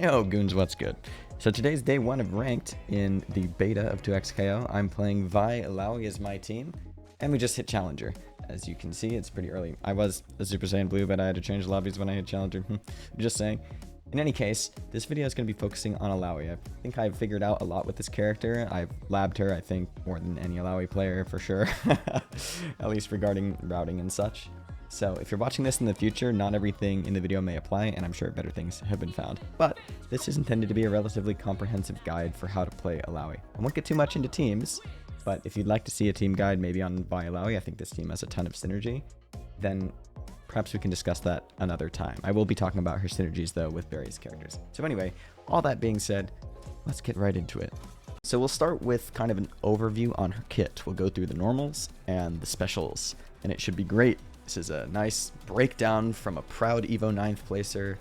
Yo, goons, what's good? So today's day 1 of ranked in the beta of 2xKO. I'm playing Vi Illaoi as my team, and we just hit Challenger. As you can see, it's pretty early. I was a Super Saiyan Blue, but I had to change lobbies when I hit Challenger. Just saying. In any case, this video is going to be focusing on Illaoi. I think I've figured out a lot with this character. I've labbed her, I think, more than any Illaoi player for sure. At least regarding routing and such. So if you're watching this in the future, not everything in the video may apply, and I'm sure better things have been found. But this is intended to be a relatively comprehensive guide for how to play Illaoi. I won't get too much into teams, but if you'd like to see a team guide maybe on Vi Illaoi, I think this team has a ton of synergy, then perhaps we can discuss that another time. I will be talking about her synergies though with various characters. So anyway, all that being said, let's get right into it. So we'll start with kind of an overview on her kit. We'll go through the normals and the specials, and it should be great. This is a nice breakdown from a proud Evo 9th placer.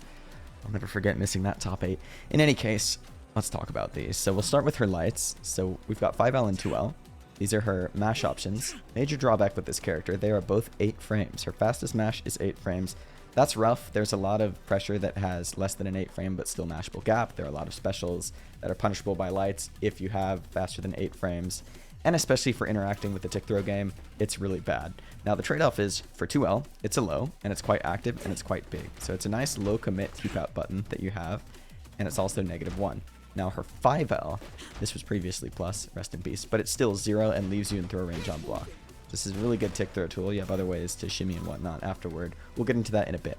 I'll never forget missing that top 8. In any case, let's talk about these. So we'll start with her lights. So we've got 5L and 2L. These are her mash options. Major drawback with this character, they are both 8 frames. Her fastest mash is 8 frames. That's rough. There's a lot of pressure that has less than an 8 frame but still mashable gap. There are a lot of specials that are punishable by lights if you have faster than 8 frames. And especially for interacting with the tick throw game, it's really bad. Now the trade-off is, for 2L, it's a low, and it's quite active, and it's quite big. So it's a nice low commit keep out button that you have, and it's also -1. Now her 5L, this was previously plus, rest in peace, but it's still 0 and leaves you in throw range on block. This is a really good tick throw tool. You have other ways to shimmy and whatnot afterward. We'll get into that in a bit.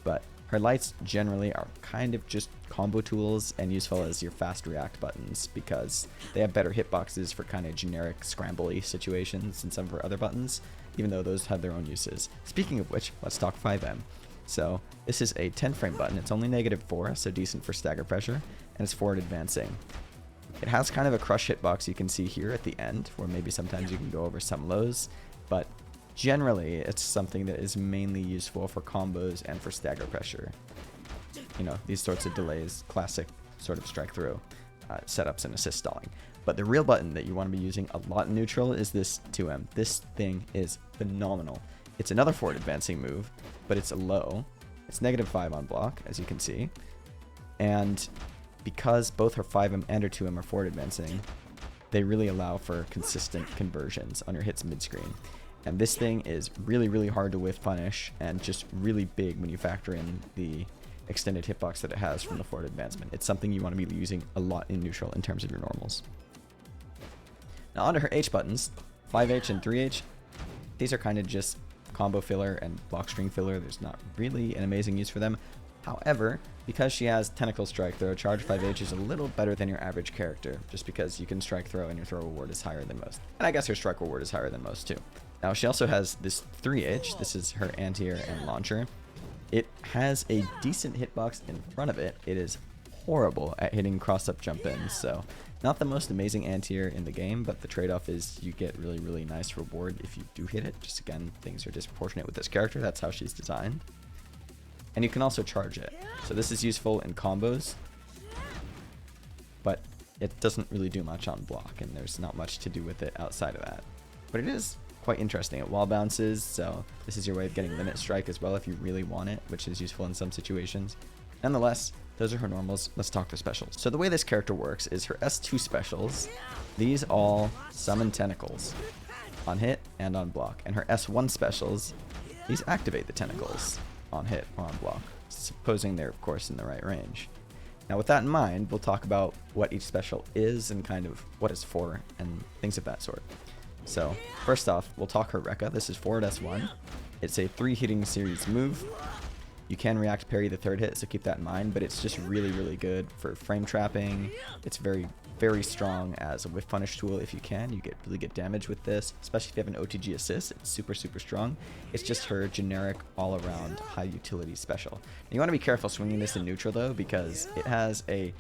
But her lights generally are kind of just combo tools and useful as your fast react buttons because they have better hitboxes for kind of generic scramble-y situations than some of her other buttons, even though those have their own uses. Speaking of which, let's talk 5M. So this is a 10 frame button. It's only -4, so decent for stagger pressure, and it's forward advancing. It has kind of a crush hitbox you can see here at the end, where maybe sometimes you can go over some lows, but generally it's something that is mainly useful for combos and for stagger pressure. You know, these sorts of delays, classic sort of strike through setups and assist stalling. But the real button that you want to be using a lot in neutral is this 2M. This thing is phenomenal. It's another forward advancing move, but it's a low. It's -5 on block, as you can see. And because both her 5M and her 2M are forward advancing, they really allow for consistent conversions on your hits mid-screen. And this thing is really, really hard to whiff punish and just really big when you factor in the extended hitbox that it has from the forward advancement. It's something you want to be using a lot in neutral in terms of your normals. Now onto her H buttons, 5H and 3H. These are kind of just combo filler and block string filler. There's not really an amazing use for them. However, because she has tentacle strike throw, charge 5H is a little better than your average character, just because you can strike throw and your throw reward is higher than most. And I guess her strike reward is higher than most too. Now she also has this 3H, this is her anti-air and launcher. It has a decent hitbox in front of it. It is horrible at hitting cross-up jump-ins, so not the most amazing anti-air in the game, but the trade-off is you get really, really nice reward if you do hit it. Just again, things are disproportionate with this character, that's how she's designed. And you can also charge it. So this is useful in combos, but it doesn't really do much on block, and there's not much to do with it outside of that. But it is quite interesting. It wall bounces, so this is your way of getting limit strike as well if you really want it, which is useful in some situations. Nonetheless, those are her normals. Let's talk the specials. So the way this character works is her S2 specials. These all summon tentacles on hit and on block. And her S1 specials, these activate the tentacles on hit or on block, supposing they're of course in the right range. Now with that in mind, we'll talk about what each special is and kind of what it's for and things of that sort. So first off, we'll talk her Rekka. This is forward S1. It's a 3 hitting series move. You can react parry the 3rd hit, so keep that in mind, but it's just really, really good for frame trapping. It's very, very strong as a whiff punish tool if you can. You get really good damage with this, especially if you have an OTG assist. It's super, super strong. It's just her generic all-around high utility special. And you want to be careful swinging this in neutral though, because it has a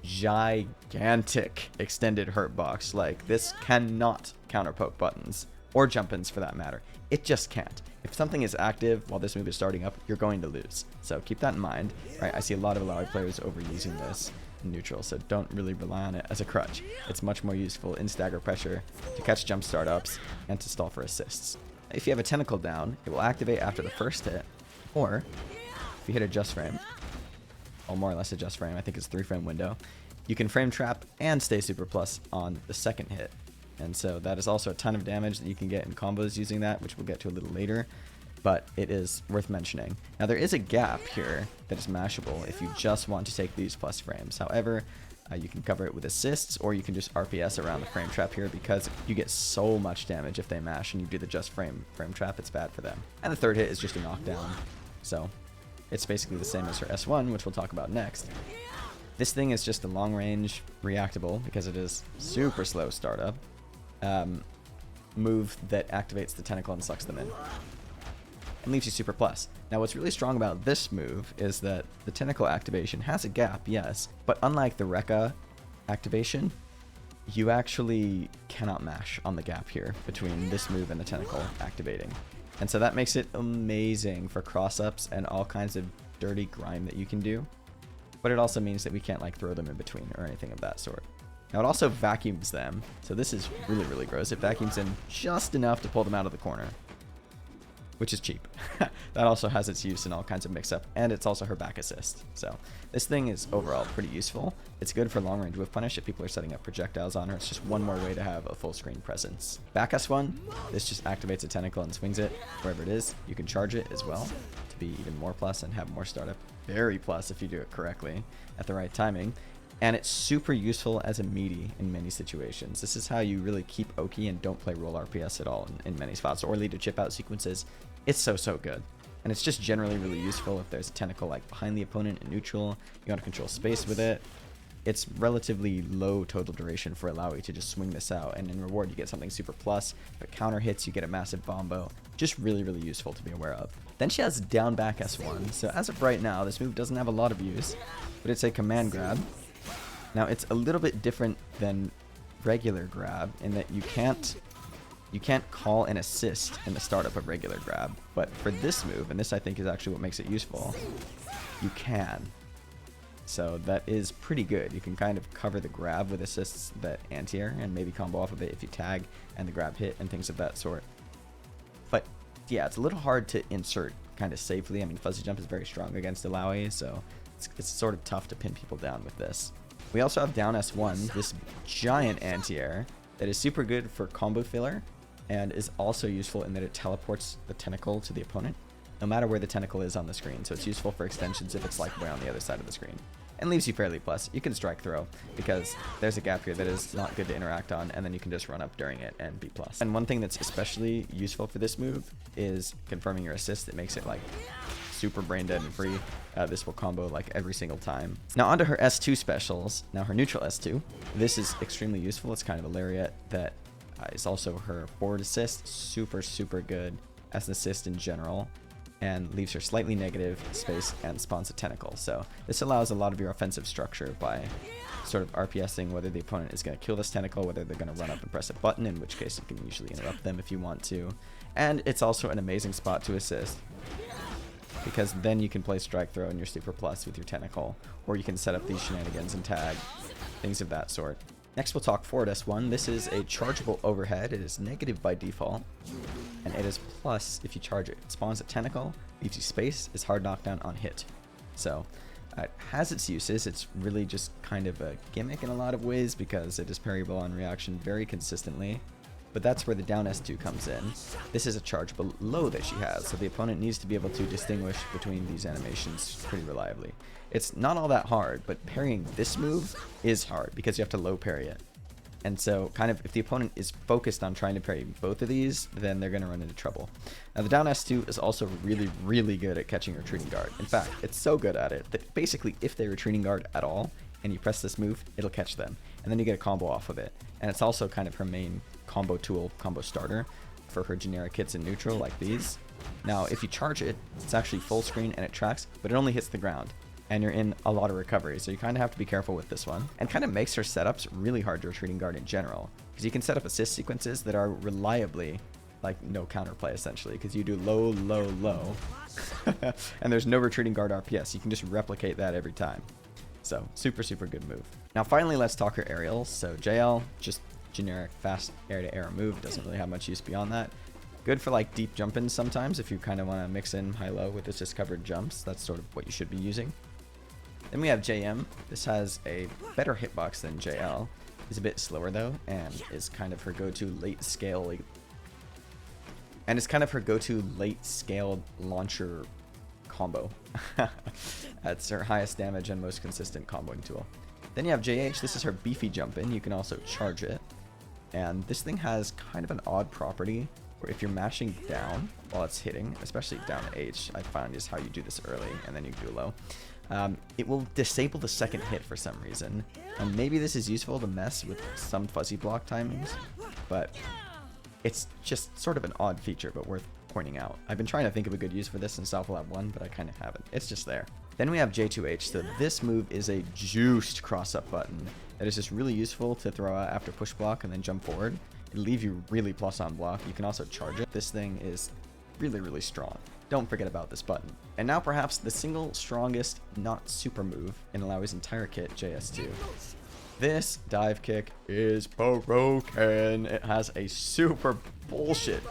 gigantic extended hurt box. Like, this cannot counter poke buttons or jump-ins for that matter. It just can't. If something is active while this move is starting up, you're going to lose. So keep that in mind. Right? I see a lot of Illaoi players overusing this in neutral, so don't really rely on it as a crutch. It's much more useful in stagger pressure to catch jump startups and to stall for assists. If you have a tentacle down, it will activate after the first hit, or if you hit a just frame, or more or less adjust frame. I think it's 3-frame window. You can frame trap and stay super plus on the second hit. And so that is also a ton of damage that you can get in combos using that, which we'll get to a little later. But it is worth mentioning. Now there is a gap here that is mashable if you just want to take these plus frames. However, you can cover it with assists, or you can just RPS around the frame trap here, because you get so much damage if they mash and you do the just frame trap. It's bad for them. And the third hit is just a knockdown. So it's basically the same as her S1, which we'll talk about next. This thing is just a long range reactable, because it is super slow startup, move that activates the tentacle and sucks them in. And leaves you super plus. Now what's really strong about this move is that the tentacle activation has a gap, yes, but unlike the Rekka activation, you actually cannot mash on the gap here between this move and the tentacle activating. And so that makes it amazing for cross-ups and all kinds of dirty grime that you can do. But it also means that we can't like throw them in between or anything of that sort. Now it also vacuums them, so this is really, really gross. It vacuums in just enough to pull them out of the corner, which is cheap. That also has its use in all kinds of mix-up, and it's also her back assist. So this thing is overall pretty useful. It's good for long-range whiff punish if people are setting up projectiles on her. It's just one more way to have a full-screen presence. Back S1, this just activates a tentacle and swings it wherever it is. You can charge it as well to be even more plus and have more startup. Very plus if you do it correctly at the right timing. And it's super useful as a meaty in many situations. This is how you really keep Oki and don't play roll RPS at all in many spots, or lead to chip out sequences. It's so good. And it's just generally really useful if there's a tentacle like behind the opponent in neutral. You want to control space with it. It's relatively low total duration for Illaoi to just swing this out, and in reward you get something super plus. If it counter hits, you get a massive bombo. Just really, really useful to be aware of. Then she has down back S1. So as of right now, this move doesn't have a lot of use, but it's a command grab. Now it's a little bit different than regular grab in that you can't call an assist in the startup of regular grab, but for this move, and this I think is actually what makes it useful, you can. So that is pretty good. You can kind of cover the grab with assists that anti-air and maybe combo off of it if you tag and the grab hit and things of that sort. But yeah, it's a little hard to insert kind of safely. I mean, fuzzy jump is very strong against Illaoi, so it's sort of tough to pin people down with this. We also have down S1, this giant anti-air that is super good for combo filler and is also useful in that it teleports the tentacle to the opponent no matter where the tentacle is on the screen. So it's useful for extensions if it's like way on the other side of the screen. And leaves you fairly plus. You can strike throw because there's a gap here that is not good to interact on, and then you can just run up during it and be plus. And one thing that's especially useful for this move is confirming your assist. It makes it like super brain dead and free. This will combo like every single time. Now onto her S2 specials. Now her neutral S2. This is extremely useful. It's kind of a lariat that is also her forward assist. Super good as an assist in general, and leaves her slightly negative space and spawns a tentacle. So this allows a lot of your offensive structure by sort of RPSing whether the opponent is going to kill this tentacle, whether they're going to run up and press a button, in which case you can usually interrupt them if you want to. And it's also an amazing spot to assist, because then you can play strike throw and your super plus with your tentacle, or you can set up these shenanigans and tag, things of that sort. Next we'll talk forward S1. This is a chargeable overhead. It is negative by default, and it is plus if you charge it. It spawns a tentacle, leaves you space, is hard knockdown on hit. So it has its uses. It's really just kind of a gimmick in a lot of ways because it is parryable on reaction very consistently. But that's where the down S2 comes in. This is a chargeable low that she has, so the opponent needs to be able to distinguish between these animations pretty reliably. It's not all that hard, but parrying this move is hard because you have to low parry it. And so kind of if the opponent is focused on trying to parry both of these, then they're going to run into trouble. Now the down S2 is also really good at catching retreating guard. In fact, it's so good at it that basically if they retreating guard at all and you press this move, it'll catch them. And then you get a combo off of it. And it's also kind of her main combo tool, combo starter for her generic hits in neutral like these. Now if you charge it, it's actually full screen and it tracks, but it only hits the ground. And you're in a lot of recovery, so you kind of have to be careful with this one. And kind of makes her setups really hard to retreating guard in general, because you can set up assist sequences that are reliably like no counterplay essentially, because you do low, and there's no retreating guard RPS. You can just replicate that every time. So super good move. Now finally let's talk her aerials. So JL, just generic fast air-to-air move, doesn't really have much use beyond that. Good for like deep jump-ins sometimes if you kind of want to mix in high-low with assist covered jumps. That's sort of what you should be using. Then we have JM. This has a better hitbox than JL. Is a bit slower though, and is kind of her go-to late scale. And it's kind of her go-to late scale launcher combo. That's her highest damage and most consistent comboing tool. Then you have JH. This is her beefy jump in. You can also charge it. And this thing has kind of an odd property where if you're mashing down while it's hitting, especially down H, I find is how you do this early and then you do low. It will disable the second hit for some reason. And maybe this is useful to mess with some fuzzy block timings, but it's just sort of an odd feature, but worth pointing out. I've been trying to think of a good use for this in Alpha Lab 1, but I kind of haven't. It's just there. Then we have J2H. So this move is a juiced cross-up button that is just really useful to throw out after push block and then jump forward. It'll leave you really plus on block. You can also charge it. This thing is really, really strong. Don't forget about this button. And now perhaps the single strongest not super move in Illaoi's entire kit, JS2. This dive kick is broken. It has a super bullshit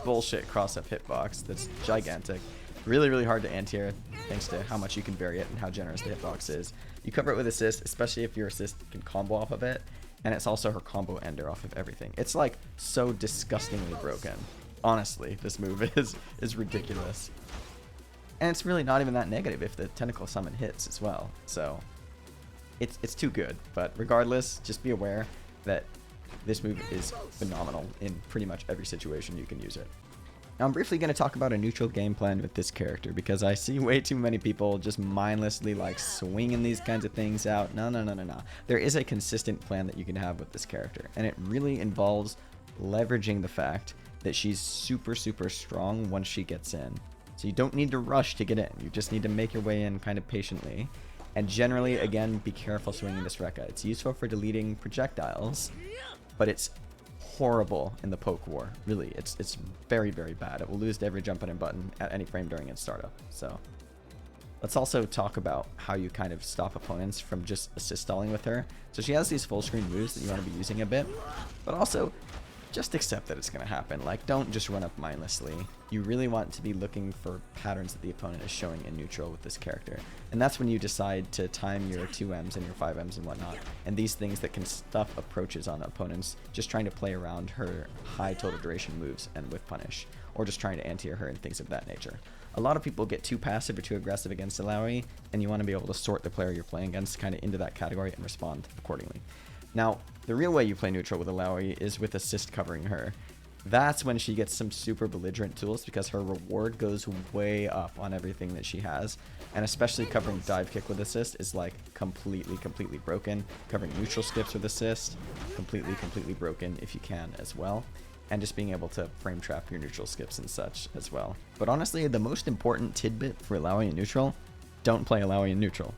cross-up hitbox that's gigantic. Really, really hard to anti-air thanks to how much you can bury it and how generous the hitbox is. You cover it with assist, especially if your assist can combo off of it. And it's also her combo ender off of everything. It's like so disgustingly broken. Honestly, this move is ridiculous. And it's really not even that negative if the tentacle summon hits as well. So it's too good. But regardless, just be aware that this move is phenomenal in pretty much every situation you can use it. Now I'm briefly going to talk about a neutral game plan with this character because I see way too many people just mindlessly like swinging these kinds of things out. No. There is a consistent plan that you can have with this character, and it really involves leveraging the fact that she's super strong once she gets in. So you don't need to rush to get in. You just need to make your way in kind of patiently. And generally, again, be careful swinging this Rekka. It's useful for deleting projectiles, but it's horrible in the poke war. Really, it's very bad. It will lose to every jump and button at any frame during its startup. So let's also talk about how you kind of stop opponents from just assist stalling with her. So she has these full screen moves that you want to be using a bit, but also just accept that it's going to happen. Like, don't just run up mindlessly. You really want to be looking for patterns that the opponent is showing in neutral with this character. And that's when you decide to time your 2Ms and your 5Ms and whatnot. And these things that can stuff approaches on opponents, just trying to play around her high total duration moves and whiff punish, or just trying to anti-air her and things of that nature. A lot of people get too passive or too aggressive against Illaoi, and you want to be able to sort the player you're playing against kind of into that category and respond accordingly. Now, the real way you play neutral with Illaoi is with assist covering her. That's when she gets some super belligerent tools because her reward goes way up on everything that she has. And especially covering dive kick with assist is like completely broken. Covering neutral skips with assist, completely broken if you can as well. And just being able to frame trap your neutral skips and such as well. But honestly, the most important tidbit for Illaoi in neutral, don't play Illaoi in neutral.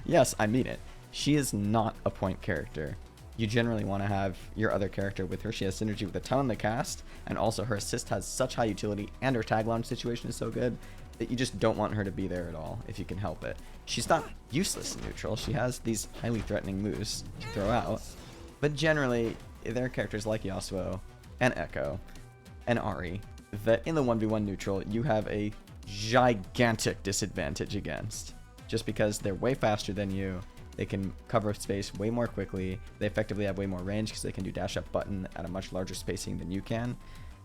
Yes, I mean it. She is not a point character. You generally want to have your other character with her. She has synergy with a ton in the cast, and also her assist has such high utility, and her tag launch situation is so good that you just don't want her to be there at all if you can help it. She's not useless in neutral. She has these highly threatening moves to throw out, but generally there are characters like Yasuo and Echo and Ahri that in the 1v1 neutral you have a gigantic disadvantage against, just because they're way faster than you. They can cover space way more quickly. They effectively have way more range because they can do dash up button at a much larger spacing than you can.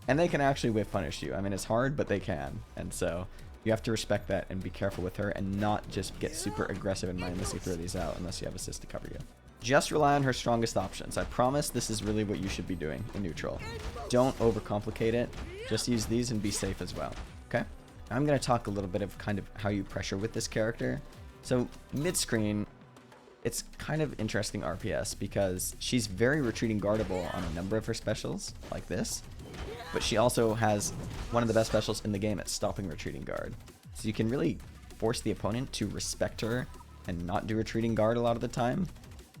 And they can actually whiff punish you. I mean, it's hard, but they can. And so you have to respect that and be careful with her and not just get super aggressive and mindlessly throw these out unless you have assist to cover you. Just rely on her strongest options. I promise this is really what you should be doing in neutral. Don't overcomplicate it. Just use these and be safe as well. Okay? I'm going to talk a little bit of kind of how you pressure with this character. So mid-screen, it's kind of interesting RPS because she's very retreating guardable on a number of her specials, like this, but she also has one of the best specials in the game at stopping retreating guard. So you can really force the opponent to respect her and not do retreating guard a lot of the time.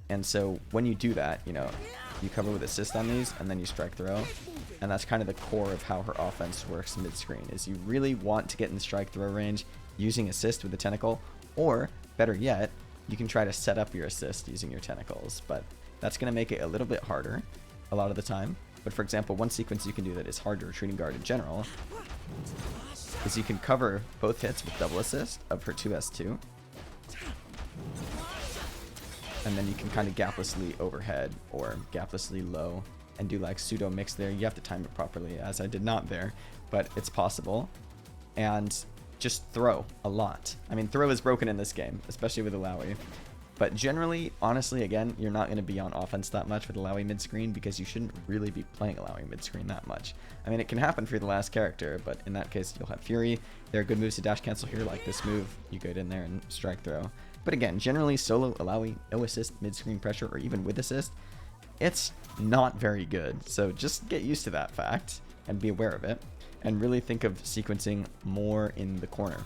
And so when you do that, you know, you cover with assist on these and then you strike throw. And that's kind of the core of how her offense works mid-screen, is you really want to get in strike throw range using assist with the tentacle, or better yet, you can try to set up your assist using your tentacles, but that's going to make it a little bit harder a lot of the time. But for example, one sequence you can do that is hard to retreating guard in general is you can cover both hits with double assist of her 2S2. and then you can kind of gaplessly overhead or gaplessly low and do like pseudo mix there. You have to time it properly, as I did not there, but it's possible. And just throw a lot. I mean, throw is broken in this game, especially with Illaoi. But generally, honestly, again, you're not going to be on offense that much with Illaoi mid-screen because you shouldn't really be playing Illaoi mid-screen that much. I mean, it can happen for the last character, but in that case, you'll have Fury. There are good moves to dash cancel here, like this move. You go in there and strike throw. But again, generally, solo Illaoi, no assist, mid-screen pressure, or even with assist, it's not very good. So just get used to that fact and be aware of it. And really think of sequencing more in the corner.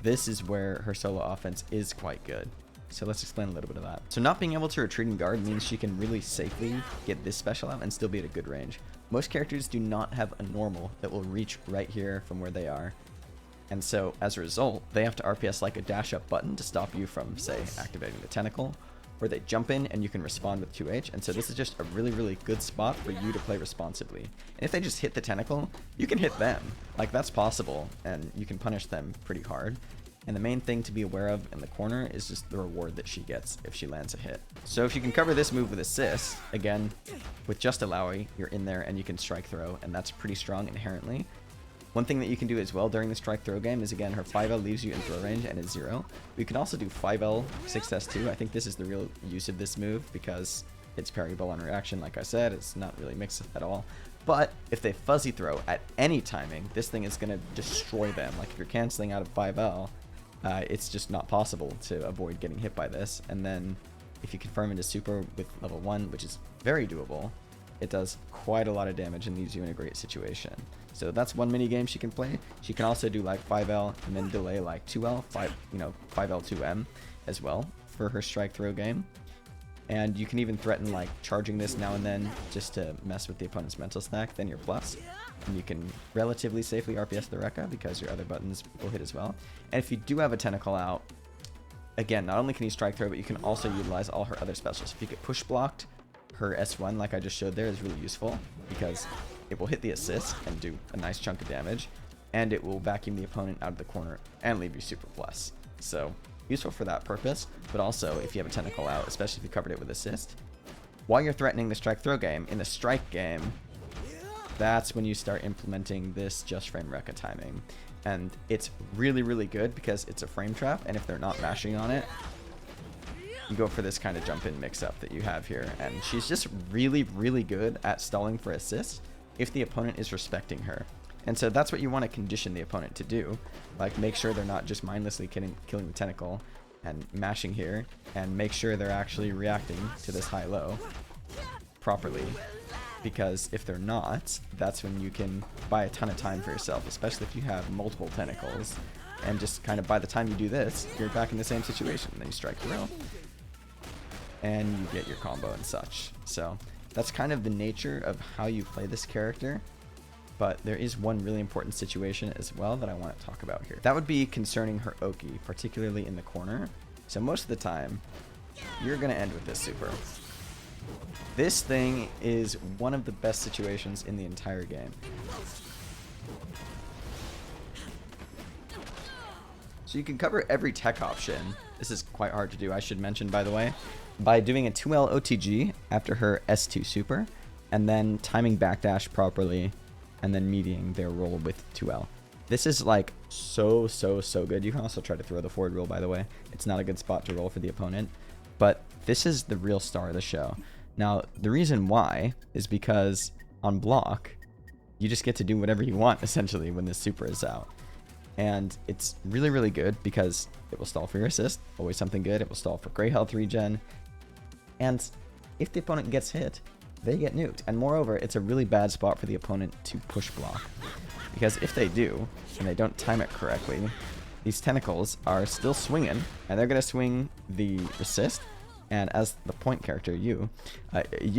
This is where her solo offense is quite good. So let's explain a little bit of that. So not being able to retreat and guard means she can really safely get this special out and still be at a good range. Most characters do not have a normal that will reach right here from where they are. And so as a result, they have to RPS like a dash up button to stop you from, say, activating the tentacle, or they jump in and you can respond with 2H. And so this is just a really, really good spot for you to play responsibly. And if they just hit the tentacle, you can hit them. Like, that's possible, and you can punish them pretty hard. And the main thing to be aware of in the corner is just the reward that she gets if she lands a hit. So if you can cover this move with assist, again, with just Illaoi, you're in there and you can strike throw, and that's pretty strong inherently. One thing that you can do as well during the strike throw game is, again, her 5L leaves you in throw range and is 0. You can also do 5L 6S2. I think this is the real use of this move because it's parryable on reaction. Like I said, it's not really mixed at all. But if they fuzzy throw at any timing, this thing is going to destroy them. Like if you're canceling out of 5L, it's just not possible to avoid getting hit by this. And then if you confirm into super with level 1, which is very doable, it does quite a lot of damage and leaves you in a great situation. So that's one mini game she can play. She can also do like 5L and then delay like 2L, 5L 2M as well for her strike throw game. And you can even threaten like charging this now and then just to mess with the opponent's mental stack, then you're plus. And you can relatively safely RPS the Rekka because your other buttons will hit as well. And if you do have a tentacle out, again, not only can you strike throw, but you can also utilize all her other specials. If you get push blocked, her S1, like I just showed there, is really useful because it will hit the assist and do a nice chunk of damage, and it will vacuum the opponent out of the corner and leave you super plus. So useful for that purpose, but also if you have a tentacle out, especially if you covered it with assist, while you're threatening the strike throw game, in the strike game, that's when you start implementing this just frame Rekka timing. And it's really, really good because it's a frame trap, and if they're not mashing on it, you go for this kind of jump in mix up that you have here. And she's just really, really good at stalling for assists if the opponent is respecting her. And so that's what you want to condition the opponent to do. Like, make sure they're not just mindlessly killing the tentacle and mashing here, and make sure they're actually reacting to this high-low properly. Because if they're not, that's when you can buy a ton of time for yourself, especially if you have multiple tentacles. And just kind of by the time you do this, you're back in the same situation. Then you strike through, and you get your combo and such. So that's kind of the nature of how you play this character. But there is one really important situation as well that I want to talk about here. That would be concerning her Oki, particularly in the corner. So most of the time, you're going to end with this super. This thing is one of the best situations in the entire game. So you can cover every tech option. This is quite hard to do, I should mention, by the way, by doing a 2L OTG after her S2 super, and then timing backdash properly, and then meeting their roll with 2L. This is like so good. You can also try to throw the forward roll, by the way. It's not a good spot to roll for the opponent, but this is the real star of the show. Now, the reason why is because on block, you just get to do whatever you want, essentially, when this super is out. And it's really, really good because it will stall for your assist, always something good. It will stall for gray health regen. And if the opponent gets hit, they get nuked. And moreover, it's a really bad spot for the opponent to push block. Because if they do, and they don't time it correctly, these tentacles are still swinging, and they're going to swing the assist. And as the point character, you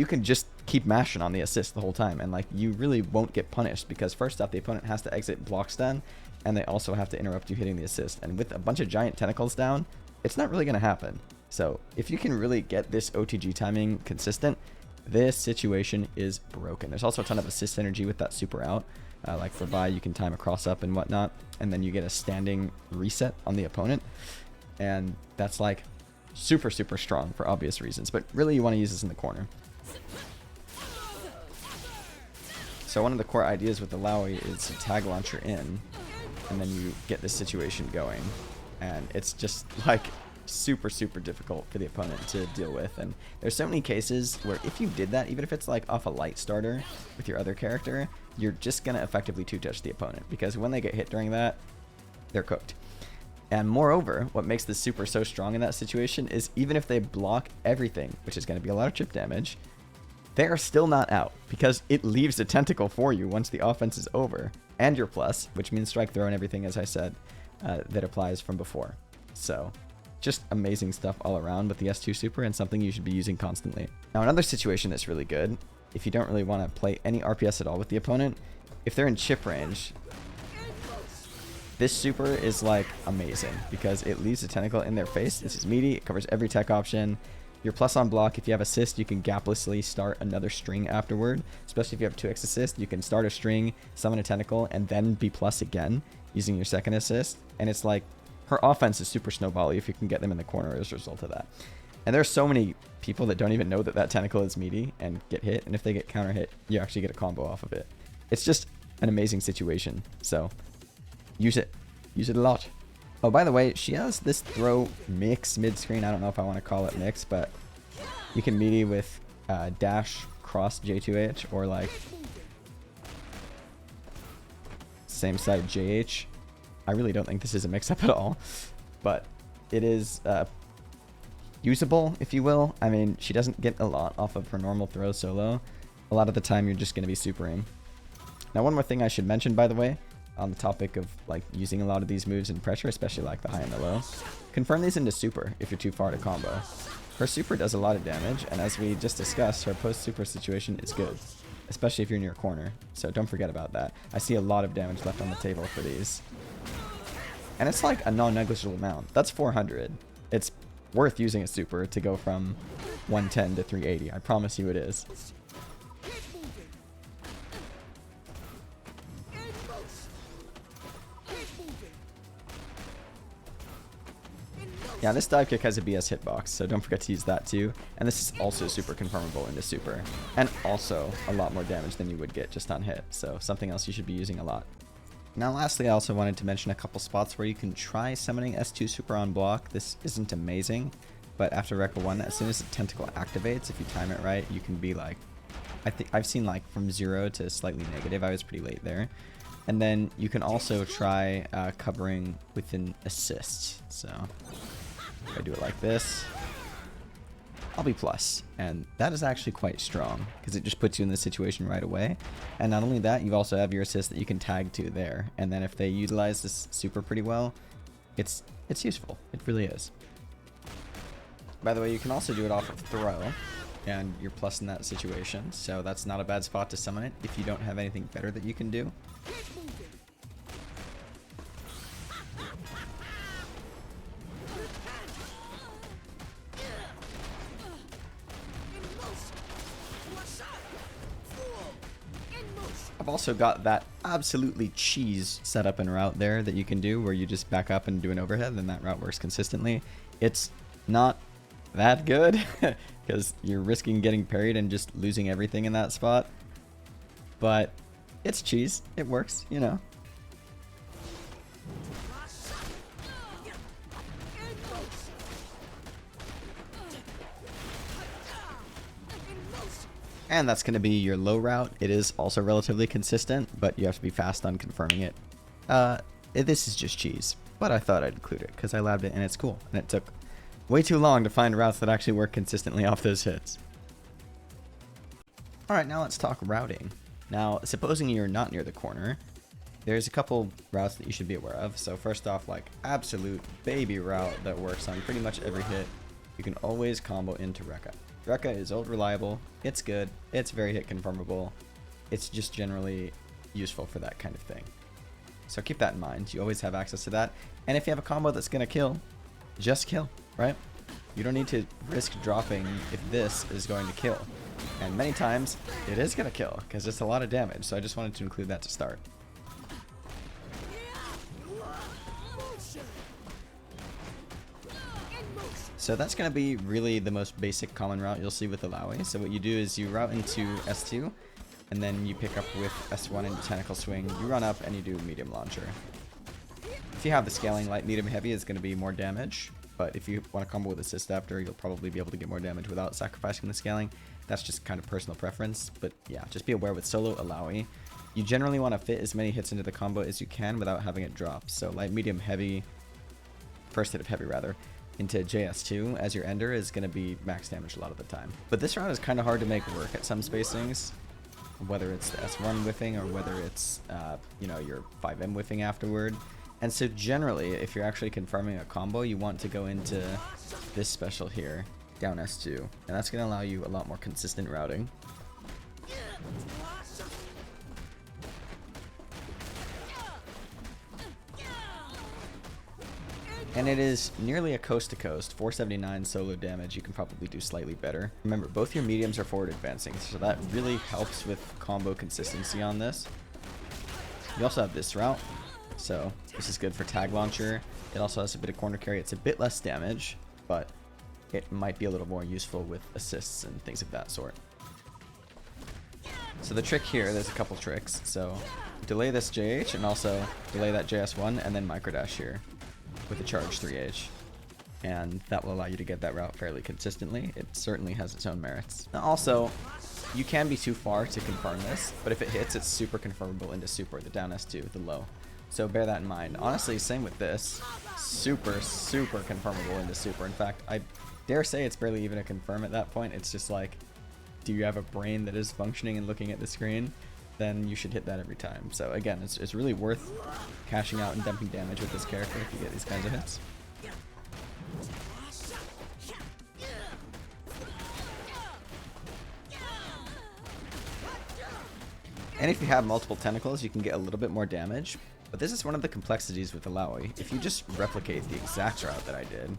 can just keep mashing on the assist the whole time. And like, you really won't get punished because first off, the opponent has to exit block stun, and they also have to interrupt you hitting the assist. And with a bunch of giant tentacles down, it's not really going to happen. So if you can really get this OTG timing consistent, this situation is broken. There's also a ton of assist synergy with that super out. Like for Vi, you can time a cross up and whatnot, and then you get a standing reset on the opponent. And that's like super, super strong for obvious reasons, but really you want to use this in the corner. So one of the core ideas with the Illaoi is to tag launcher in, and then you get this situation going. And it's just like super, super difficult for the opponent to deal with. And there's so many cases where if you did that, even if it's like off a light starter with your other character, you're just going to effectively two-touch the opponent, because when they get hit during that, they're cooked. And moreover, what makes this super so strong in that situation is even if they block everything, which is going to be a lot of chip damage, they are still not out, because it leaves a tentacle for you once the offense is over, and your plus, which means strike, throw, and everything, as I said, that applies from before. So just amazing stuff all around with the S2 super, and something you should be using constantly. Now another situation that's really good, if you don't really want to play any RPS at all with the opponent, if they're in chip range, this super is like amazing because it leaves a tentacle in their face. This is meaty, it covers every tech option. Your plus on block, if you have assist, you can gaplessly start another string afterward. Especially if you have 2x assist, you can start a string, summon a tentacle, and then be plus again using your second assist. And it's like, her offense is super snowbally if you can get them in the corner as a result of that. And there's so many people that don't even know that that tentacle is meaty and get hit. And if they get counter hit, you actually get a combo off of it. It's just an amazing situation. So use it. Use it a lot. Oh, by the way, she has this throw mix mid-screen. I don't know if I want to call it mix, but you can melee with dash cross J2H or like same side JH. I really don't think this is a mix-up at all, but it is usable, if you will. I mean, she doesn't get a lot off of her normal throw solo. A lot of the time, you're just going to be supering. Now, one more thing I should mention, by the way, on the topic of like using a lot of these moves in pressure, especially like the high and the low, confirm these into super if you're too far to combo. Her super does a lot of damage, and as we just discussed, her post super situation is good, especially if you're near corner, so don't forget about that. I see a lot of damage left on the table for these, and it's like a non-negligible amount. That's 400. It's worth using a super to go from 110 to 380. I promise you it is. Yeah, this dive kick has a BS hitbox, so don't forget to use that too. And this is also super confirmable into super. And also a lot more damage than you would get just on hit, so something else you should be using a lot. Now lastly, I also wanted to mention a couple spots where you can try summoning S2 super on block. This isn't amazing, but after Rekka 1, as soon as the tentacle activates, if you time it right, you can be like, I think I've seen like from 0 to slightly negative. I was pretty late there. And then you can also try covering with an assist. So if I do it like this, I'll be plus. And that is actually quite strong because it just puts you in this situation right away. And not only that, you also have your assist that you can tag to there. And then if they utilize this super pretty well, it's useful. It really is. By the way, you can also do it off of throw, and you're plus in that situation. So that's not a bad spot to summon it if you don't have anything better that you can do. I've also got that absolutely cheese setup and route there that you can do where you just back up and do an overhead, and that route works consistently. It's not that good because you're risking getting parried and just losing everything in that spot, but it's cheese. It works, you know. And that's going to be your low route. It is also relatively consistent, but you have to be fast on confirming it. This is just cheese, but I thought I'd include it because I labbed it and it's cool. And it took way too long to find routes that actually work consistently off those hits. Alright, now let's talk routing. Now, supposing you're not near the corner, there's a couple routes that you should be aware of. So first off, like absolute baby route that works on pretty much every hit. You can always combo into Rekka. Rekka is old reliable, it's good, it's very hit confirmable, it's just generally useful for that kind of thing. So keep that in mind, you always have access to that, and if you have a combo that's going to kill, just kill, right? You don't need to risk dropping if this is going to kill. And many times, it is going to kill, because it's a lot of damage, so I just wanted to include that to start. So that's going to be really the most basic common route you'll see with Illaoi. So what you do is you route into S2, and then you pick up with S1 into tentacle swing, you run up, and you do medium launcher. If you have the scaling, light, medium, heavy is going to be more damage, but if you want to combo with assist after, you'll probably be able to get more damage without sacrificing the scaling. That's just kind of personal preference, but yeah, just be aware with solo Illaoi, you generally want to fit as many hits into the combo as you can without having it drop. So light, medium, heavy, first hit of heavy rather, into JS2 as your ender is going to be max damage a lot of the time. But this round is kind of hard to make work at some spacings, whether it's the S1 whiffing or whether it's, you know, your 5M whiffing afterward. And so generally, if you're actually confirming a combo, you want to go into this special here, down S2. And that's going to allow you a lot more consistent routing. And it is nearly a coast-to-coast, 479 solo damage. You can probably do slightly better. Remember, both your mediums are forward advancing, so that really helps with combo consistency on this. You also have this route, so this is good for tag launcher. It also has a bit of corner carry. It's a bit less damage, but it might be a little more useful with assists and things of that sort. So the trick here, there's a couple tricks. So delay this JH and also delay that JS1 and then microdash here with a charge 3H. And that will allow you to get that route fairly consistently. It certainly has its own merits. Now also, you can be too far to confirm this, but if it hits, it's super confirmable into super, the down S2, the low. So bear that in mind. Honestly, same with this. Super confirmable into super. In fact, I dare say it's barely even a confirm at that point. It's just like, do you have a brain that is functioning and looking at the screen? Then you should hit that every time. So again, it's really worth cashing out and dumping damage with this character if you get these kinds of hits. And if you have multiple tentacles, you can get a little bit more damage. But this is one of the complexities with Illaoi. If you just replicate the exact route that I did,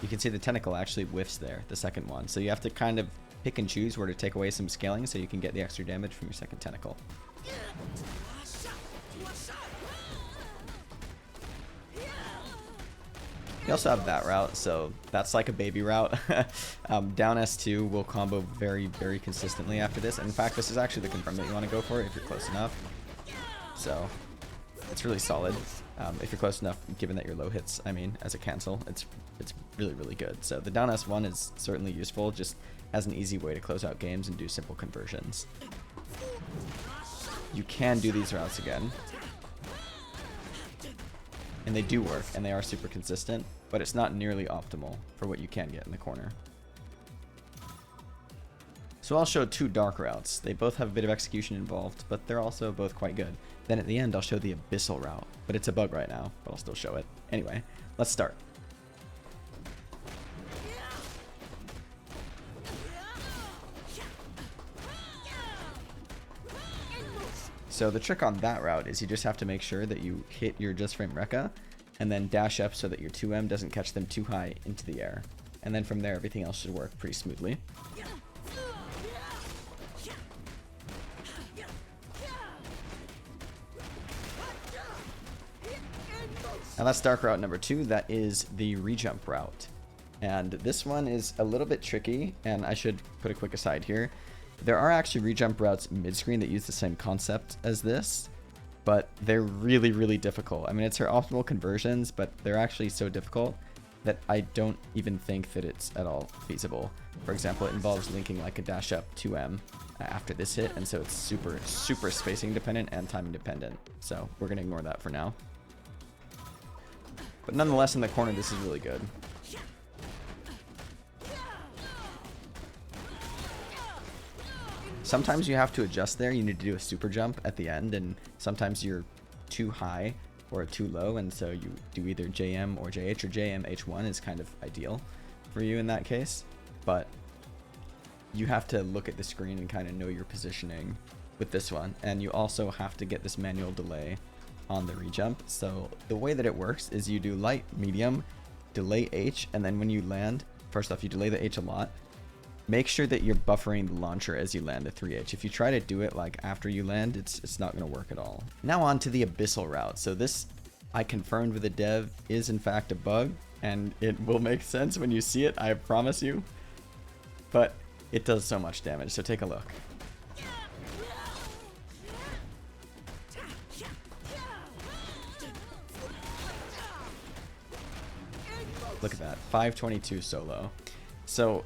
you can see the tentacle actually whiffs there, the second one. So you have to kind of pick and choose where to take away some scaling so you can get the extra damage from your second tentacle. You also have that route, so that's like a baby route. Down S2 will combo very consistently after this. And in fact, this is actually the confirm that you want to go for if you're close enough. So it's really solid. If you're close enough, given that your low hits, I mean, as a cancel, it's really good. So the down S1 is certainly useful, just as an easy way to close out games and do simple conversions. You can do these routes again, and they do work, and they are super consistent, but it's not nearly optimal for what you can get in the corner. So I'll show two dark routes. They both have a bit of execution involved, but they're also both quite good. Then at the end, I'll show the abyssal route, but it's a bug right now, but I'll still show it. Anyway, let's start. So the trick on that route is you just have to make sure that you hit your just frame Rekka and then dash up so that your 2M doesn't catch them too high into the air. And then from there, everything else should work pretty smoothly. Now that's dark route number 2. That is the rejump route. And this one is a little bit tricky, and I should put a quick aside here. There are actually rejump routes mid-screen that use the same concept as this, but they're really difficult. I mean, it's her optimal conversions, but they're actually so difficult that I don't even think that it's at all feasible. For example, it involves linking like a dash up 2M after this hit, and so it's super spacing dependent and timing dependent. So we're gonna ignore that for now. But nonetheless, in the corner, this is really good. Sometimes you have to adjust there. You need to do a super jump at the end, and sometimes you're too high or too low, and so you do either JM or JH, or JM H1 is kind of ideal for you in that case. But you have to look at the screen and kind of know your positioning with this one, and you also have to get this manual delay on the rejump. So the way that it works is you do light, medium, delay H, and then when you land, first off, you delay the H a lot, make sure that you're buffering the launcher as you land the 3H. If you try to do it like after you land, it's not going to work at all. Now on to the abyssal route. So this, I confirmed with the dev, is in fact a bug, and it will make sense when you see it, I promise you. But it does so much damage, so take a look. Look at that, 522 solo. So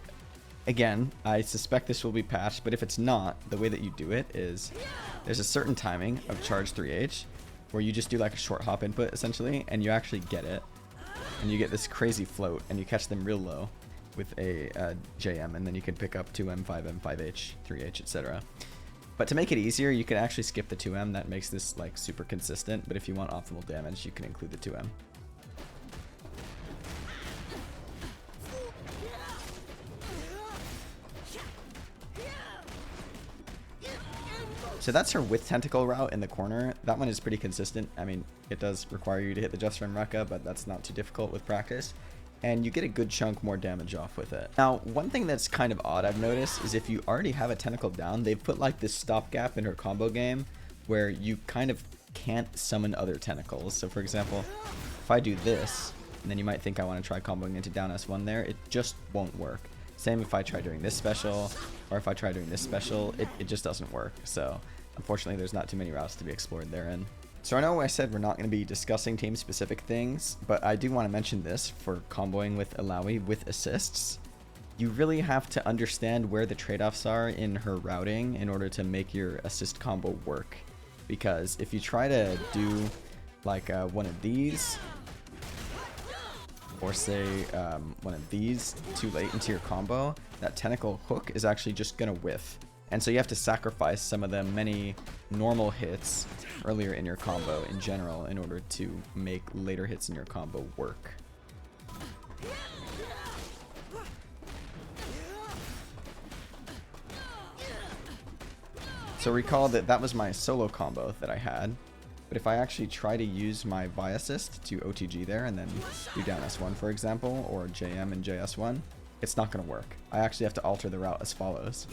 again, I suspect this will be patched, but if it's not, the way that you do it is there's a certain timing of charge 3H where you just do like a short hop input essentially, and you actually get it, and you get this crazy float, and you catch them real low with a JM, and then you can pick up 2M, 5M, 5H, 3H, etc. But to make it easier, you can actually skip the 2M. That makes this like super consistent, but if you want optimal damage, you can include the 2M. So that's her with tentacle route in the corner. That one is pretty consistent. I mean, it does require you to hit the Just Run Rekka, but that's not too difficult with practice. And you get a good chunk more damage off with it. Now, one thing that's kind of odd I've noticed is if you already have a tentacle down, they've put like this stopgap in her combo game where you kind of can't summon other tentacles. So for example, if I do this, and then you might think I want to try comboing into down S1 there, it just won't work. Same if I try doing this special, or if I try doing this special, it just doesn't work. So unfortunately, there's not too many routes to be explored therein. So I know I said we're not going to be discussing team-specific things, but I do want to mention this for comboing with Illaoi with assists. You really have to understand where the trade-offs are in her routing in order to make your assist combo work. Because if you try to do like one of these, or say one of these too late into your combo, that tentacle hook is actually just going to whiff. And so you have to sacrifice some of the many normal hits earlier in your combo in general in order to make later hits in your combo work. So recall that that was my solo combo that I had. But if I actually try to use my Vi assist to OTG there and then do down S1 for example, or JM and JS1, it's not going to work. I actually have to alter the route as follows.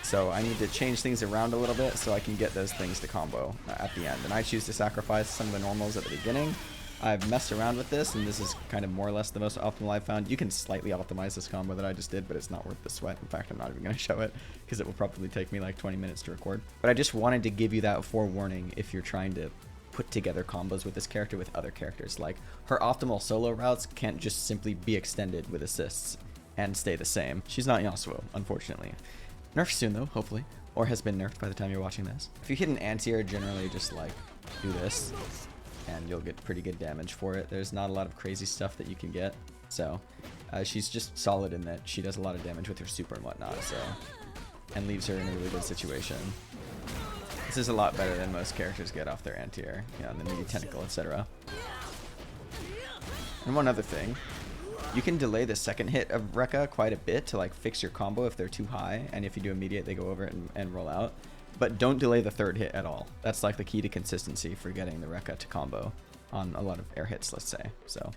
So I need to change things around a little bit so I can get those things to combo at the end. And I choose to sacrifice some of the normals at the beginning. I've messed around with this, and this is kind of more or less the most optimal I've found. You can slightly optimize this combo that I just did, but it's not worth the sweat. In fact, I'm not even going to show it because it will probably take me like 20 minutes to record. But I just wanted to give you that forewarning if you're trying to put together combos with this character with other characters. Like, her optimal solo routes can't just simply be extended with assists and stay the same. She's not Yasuo, unfortunately. Nerfed soon though, hopefully, or has been nerfed by the time you're watching this. If you hit an anti-air, generally just like do this and you'll get pretty good damage for it. There's not a lot of crazy stuff that you can get. So she's just solid in that she does a lot of damage with her super and whatnot, so, and leaves her in a really good situation. This is a lot better than most characters get off their anti-air, you know, the mini tentacle, etc. And one other thing, you can delay the second hit of Rekka quite a bit to like fix your combo if they're too high, and if you do immediate, they go over it and roll out. But don't delay the third hit at all. That's like the key to consistency for getting the Rekka to combo on a lot of air hits, let's say. So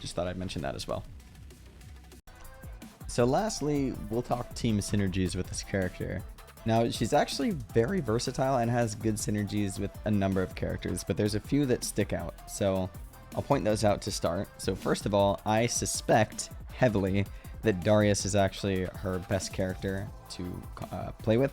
just thought I'd mention that as well. So lastly, we'll talk team synergies with this character. Now, she's actually very versatile and has good synergies with a number of characters, but there's a few that stick out. So I'll point those out to start. So first of all, I suspect heavily that Darius is actually her best character to play with.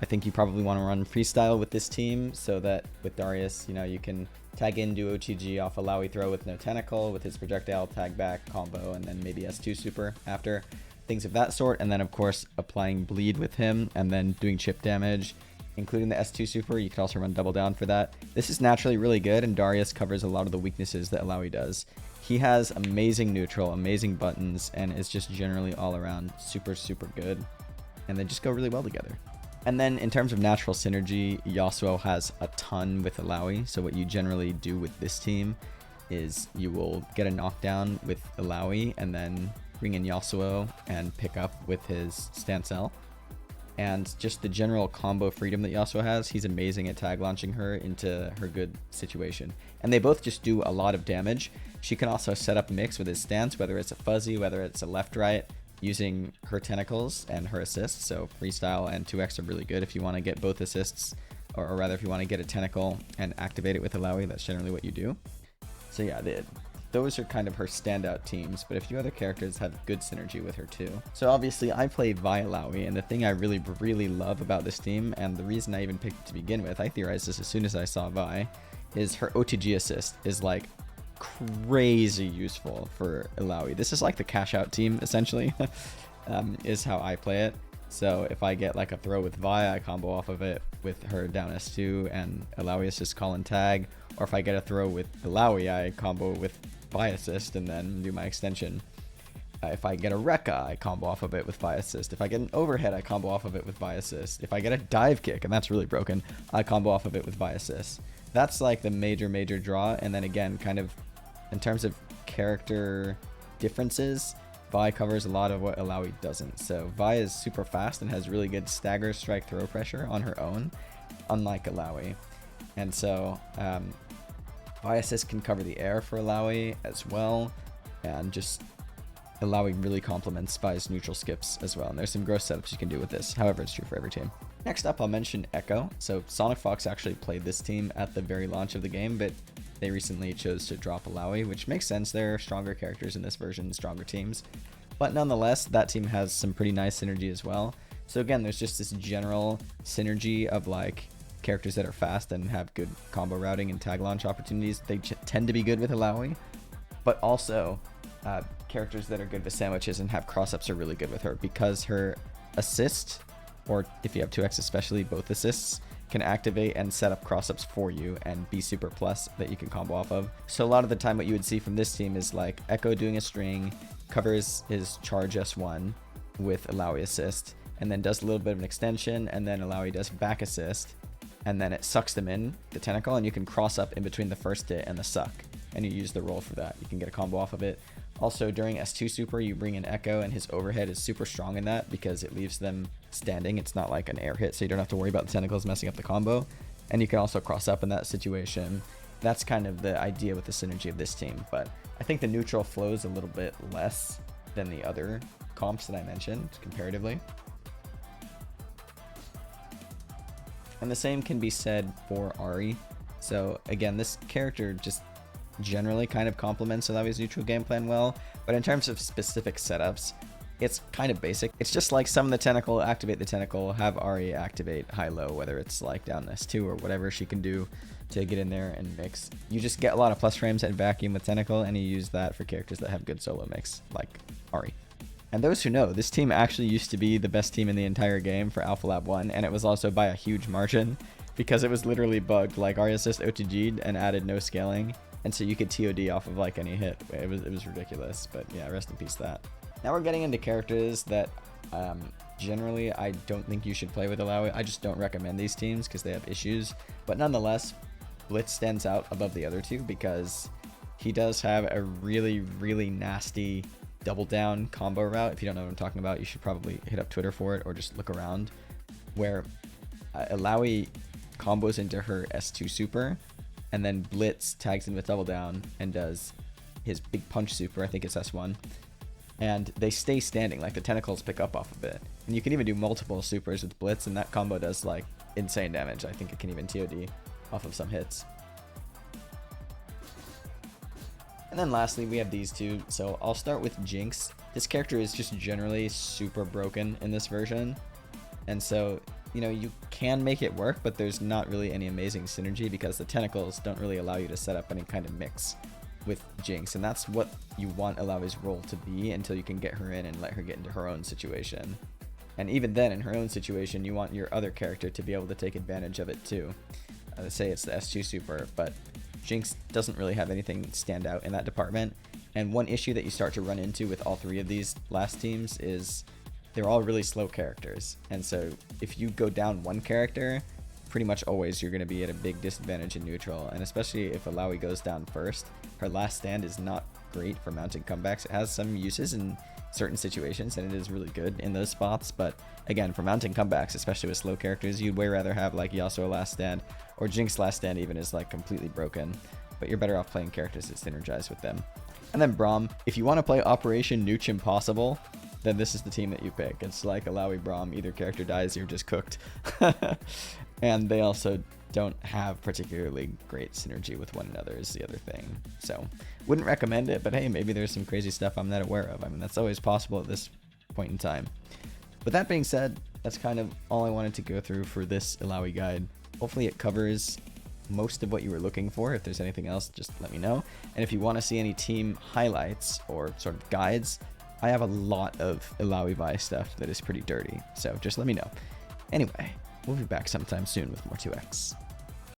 I think you probably want to run freestyle with this team so that with Darius, you know, you can tag in, do OTG off Illaoi throw with no tentacle, with his projectile, tag back, combo, and then maybe S2 super after. Things of that sort. And then of course applying bleed with him and then doing chip damage, including the S2 super. You can also run double down for that. This is naturally really good, and Darius covers a lot of the weaknesses that Illaoi does. He has amazing neutral, amazing buttons, and is just generally all around super, super good. And they just go really well together. And then in terms of natural synergy, Yasuo has a ton with Illaoi. So what you generally do with this team is you will get a knockdown with Illaoi and then bring in Yasuo and pick up with his Stancel. and just the general combo freedom that Yasuo has. He's amazing at tag launching her into her good situation. And they both just do a lot of damage. She can also set up mix with his stance, whether it's a fuzzy, whether it's a left-right, using her tentacles and her assists. So freestyle and 2x are really good if you want to get both assists, or rather if you want to get a tentacle and activate it with Illaoi. That's generally what you do. So yeah, those are kind of her standout teams, but a few other characters have good synergy with her too. So obviously I play Vi Illaoi, and the thing I really love about this team, and the reason I even picked it to begin with, I theorized this as soon as I saw Vi, is her OTG assist is like crazy useful for Illaoi. This is like the cash out team essentially, is how I play it. So if I get like a throw with Vi, I combo off of it with her down S2 and Illaoi assist call and tag. Or if I get a throw with Illaoi, I combo with Vi assist and then do my extension. If I get a Rekka, I combo off of it with Vi assist. If I get an overhead, I combo off of it with Vi assist. If I get a dive kick, and that's really broken, I combo off of it with Vi assist. That's like the major draw. And then again, kind of in terms of character differences, Vi covers a lot of what Illaoi doesn't. So Vi is super fast and has really good stagger strike throw pressure on her own, unlike Illaoi. And so Vi assist can cover the air for Illaoi as well, and just Illaoi really complements Vi's neutral skips as well. And there's some gross setups you can do with this. However, it's true for every team. Next up, I'll mention Echo. So Sonic Fox actually played this team at the very launch of the game, but they recently chose to drop Illaoi, which makes sense. There are stronger characters in this version, stronger teams. But nonetheless, that team has some pretty nice synergy as well. So again, there's just this general synergy of like characters that are fast and have good combo routing and tag launch opportunities. They tend to be good with Illaoi, but also characters that are good with sandwiches and have cross-ups are really good with her, because her assist, or if you have 2x especially, both assists, can activate and set up cross-ups for you and be super plus that you can combo off of. So a lot of the time what you would see from this team is like Echo doing a string, covers his charge S1 with Illaoi assist, and then does a little bit of an extension, and then Illaoi does back assist, and then it sucks them in, the tentacle, and you can cross up in between the first hit and the suck, and you use the roll for that. You can get a combo off of it. Also, during S2 super, you bring in Echo, and his overhead is super strong in that because it leaves them standing. It's not like an air hit, so you don't have to worry about the tentacles messing up the combo. And you can also cross up in that situation. That's kind of the idea with the synergy of this team. But I think the neutral flows a little bit less than the other comps that I mentioned comparatively. And the same can be said for Ahri. So again, this character just generally kind of complements Illaoi's neutral game plan well, but in terms of specific setups, it's kind of basic. It's just like summon the tentacle, activate the tentacle, have Ahri activate high-low, whether it's like down S2 or whatever she can do to get in there and mix. You just get a lot of plus frames at vacuum with tentacle, and you use that for characters that have good solo mix, like Ahri. And those who know, this team actually used to be the best team in the entire game for Alpha Lab 1, and it was also by a huge margin because it was literally bugged. Like Ahri assist OTG'd and added no scaling, and so you could TOD off of like any hit. It was ridiculous, but yeah, rest in peace that. Now we're getting into characters that generally I don't think you should play with Illaoi. I just don't recommend these teams because they have issues, but nonetheless, Blitz stands out above the other two because he does have a really nasty double down combo route. If you don't know what I'm talking about, you should probably hit up Twitter for it or just look around, where Illaoi combos into her S2 super, and then Blitz tags in with double down and does his big punch super, I think it's S1, and they stay standing, like the tentacles pick up off of it. And you can even do multiple supers with Blitz, and that combo does like insane damage. I think it can even TOD off of some hits. And then lastly, we have these two. So I'll start with Jinx. This character is just generally super broken in this version. And so, you know, you can make it work, but there's not really any amazing synergy because the tentacles don't really allow you to set up any kind of mix with Jinx. And that's what you want Illaoi's role to be until you can get her in and let her get into her own situation. And even then, in her own situation, you want your other character to be able to take advantage of it too. Say it's the S2 super, but Jinx doesn't really have anything stand out in that department. And one issue that you start to run into with all three of these last teams is they're all really slow characters. And so if you go down one character, pretty much always you're going to be at a big disadvantage in neutral. And especially if Illaoi goes down first, her last stand is not great for mounting comebacks. It has some uses and certain situations, and it is really good in those spots. But again, for mounting comebacks, especially with slow characters, you'd way rather have like Yasuo Last Stand, or Jinx Last Stand even is like completely broken. But you're better off playing characters that synergize with them. And then Braum, if you want to play Operation Nooch Impossible, then this is the team that you pick. It's like Illaoi Braum, either character dies, you're just cooked. And they also don't have particularly great synergy with one another is the other thing. So wouldn't recommend it, but hey, maybe there's some crazy stuff I'm not aware of. I mean, that's always possible at this point in time. With that being said, that's kind of all I wanted to go through for this Illaoi guide. Hopefully it covers most of what you were looking for. If there's anything else, just let me know. And if you want to see any team highlights or sort of guides, I have a lot of Illaoi Vi stuff that is pretty dirty, so just let me know. Anyway, we'll be back sometime soon with more 2X.